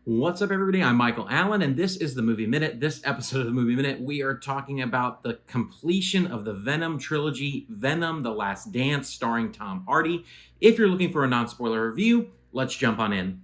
What's up, everybody? I'm Michael Allen, and this is the Movie Minute. This episode of the Movie Minute, we are talking about the completion of the Venom trilogy, Venom: The Last Dance, starring Tom Hardy. If you're looking for a non-spoiler review, let's jump on in.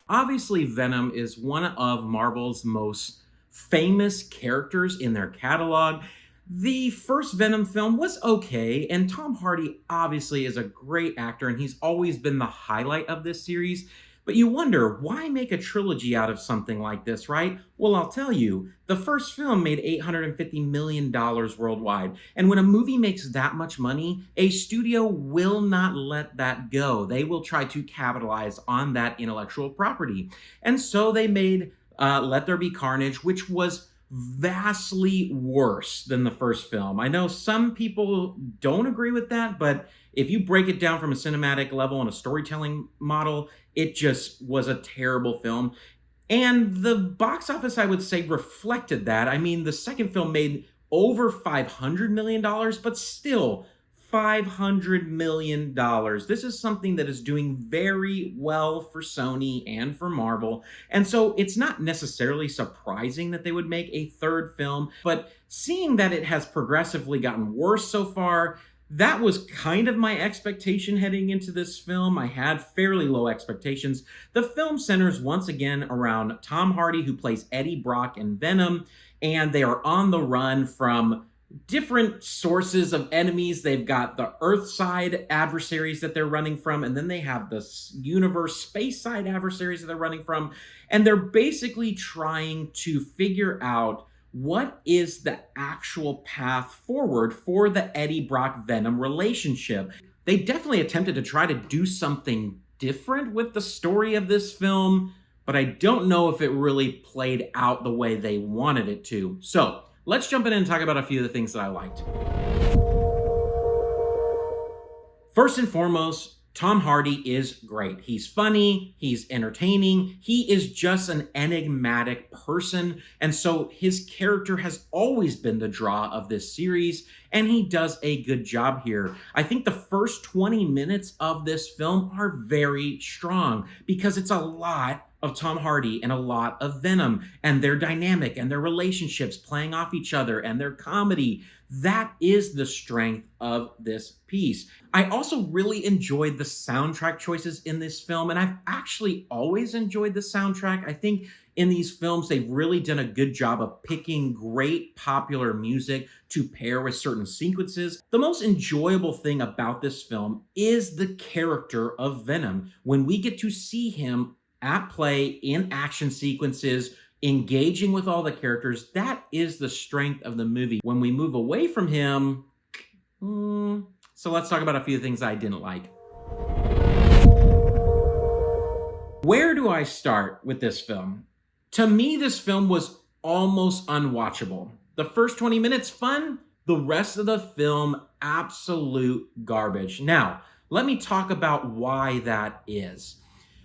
Obviously, Venom is one of Marvel's most famous characters in their catalog. The first Venom film was okay, and Tom Hardy obviously is a great actor, and he's always been the highlight of this series. But you wonder, why make a trilogy out of something like this, right? Well, I'll tell you, the first film made $850 million worldwide, and when a movie makes that much money, a studio will not let that go. They will try to capitalize on that intellectual property. And so they made Let There Be Carnage, which was vastly worse than the first film. I know some people don't agree with that, but if you break it down from a cinematic level and a storytelling model, it just was a terrible film. And the box office, I would say, reflected that. I mean, the second film made over $500 million, but still $500 million. This is something that is doing very well for Sony and for Marvel. And so it's not necessarily surprising that they would make a third film, but seeing that it has progressively gotten worse so far, that was kind of my expectation heading into this film. I had fairly low expectations. The film centers once again around Tom Hardy, who plays Eddie Brock in Venom, and they are on the run from different sources of enemies. They've got the Earth side adversaries that they're running from, and then they have the universe space side adversaries that they're running from, and they're basically trying to figure out what is the actual path forward for the Eddie Brock Venom relationship. They definitely attempted to try to do something different with the story of this film, but I don't know if it really played out the way they wanted it to. So let's jump in and talk about a few of the things that I liked. First and foremost, Tom Hardy is great. He's funny, he's entertaining, he is just an enigmatic person, and so his character has always been the draw of this series, and he does a good job here. I think the first 20 minutes of this film are very strong because it's a lot of Tom Hardy and a lot of Venom and their dynamic and their relationships playing off each other and their comedy. That is the strength of this piece. I also really enjoyed the soundtrack choices in this film, and I've actually always enjoyed the soundtrack. I think in these films, they've really done a good job of picking great popular music to pair with certain sequences. The most enjoyable thing about this film is the character of Venom. When we get to see him at play in action sequences, engaging with all the characters, that is the strength of the movie. When we move away from him, so let's talk about a few things I didn't like. Where do I start with this film? To me, this film was almost unwatchable. The first 20 minutes, fun. The rest of the film, absolute garbage. Now, let me talk about why that is.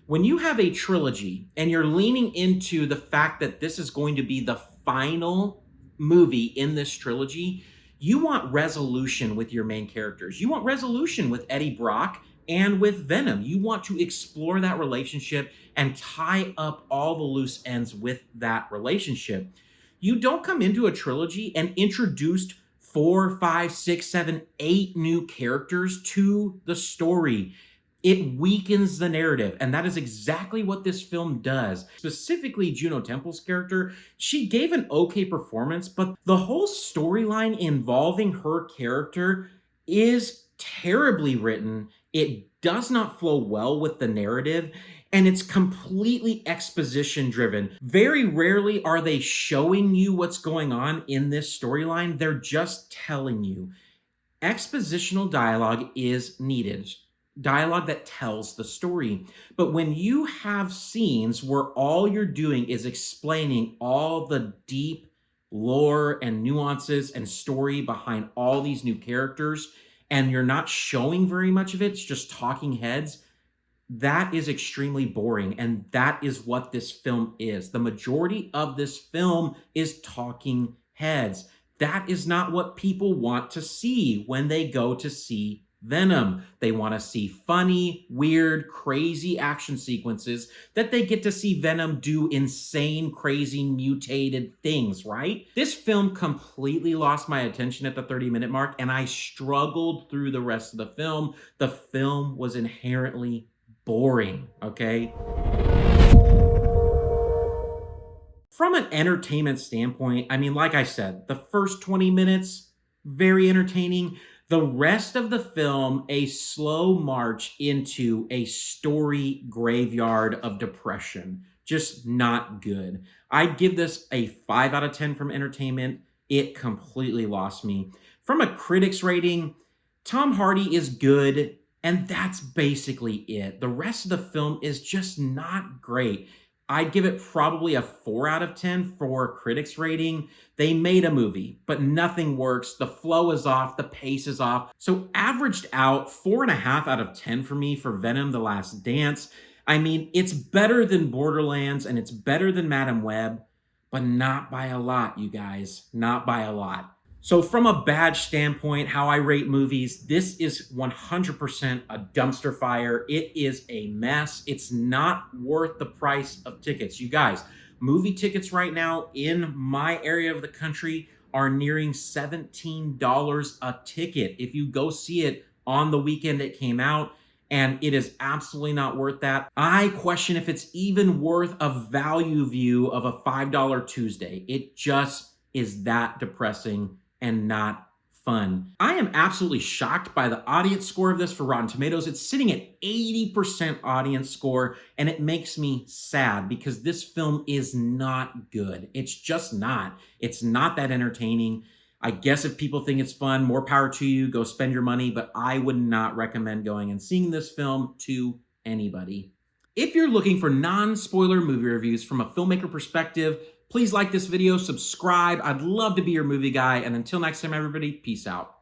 When you have a trilogy and you're leaning into the fact that this is going to be the final movie in this trilogy, you want resolution with your main characters. You want resolution with Eddie Brock and with Venom. You want to explore that relationship and tie up all the loose ends with that relationship. You don't come into a trilogy and introduce 4, 5, 6, 7, 8 new characters to the story. It weakens the narrative, and that is exactly what this film does. Specifically, Juno Temple's character, she gave an okay performance, but the whole storyline involving her character is terribly written. It does not flow well with the narrative, and it's completely exposition driven. Very rarely are they showing you what's going on in this storyline. They're just telling you. Expositional dialogue is needed. Dialogue that tells the story. But when you have scenes where all you're doing is explaining all the deep lore and nuances and story behind all these new characters, and you're not showing very much of it, it's just talking heads, that is extremely boring. And that is what this film is. The majority of this film is talking heads. That is not what people want to see when they go to see Venom. They want to see funny, weird, crazy action sequences that they get to see Venom do insane, crazy, mutated things, right? This film completely lost my attention at the 30-minute mark, and I struggled through the rest of the film. The film was inherently boring, okay? From an entertainment standpoint, I mean, like I said, the first 20 minutes, very entertaining. The rest of the film, a slow march into a story graveyard of depression. Just not good. I'd give this a 5 out of 10 from entertainment. It completely lost me. From a critic's rating, Tom Hardy is good, and that's basically it. The rest of the film is just not great. I'd give it probably a 4 out of 10 for critics rating. They made a movie, but nothing works. The flow is off, the pace is off. So averaged out 4.5 out of 10 for me for Venom: The Last Dance. I mean, it's better than Borderlands and it's better than Madam Web, but not by a lot, you guys, not by a lot. So from a badge standpoint, how I rate movies, this is 100% a dumpster fire. It is a mess. It's not worth the price of tickets. You guys, movie tickets right now in my area of the country are nearing $17 a ticket if you go see it on the weekend it came out, and it is absolutely not worth that. I question if it's even worth a value view of a $5 Tuesday. It just is that depressing and not fun. I am absolutely shocked by the audience score of this for Rotten Tomatoes. It's sitting at 80% audience score, and it makes me sad because this film is not good. It's just not. It's not that entertaining. I guess if people think it's fun, more power to you, go spend your money, but I would not recommend going and seeing this film to anybody. If you're looking for non-spoiler movie reviews from a filmmaker perspective, please like this video, subscribe. I'd love to be your movie guy. And until next time, everybody, peace out.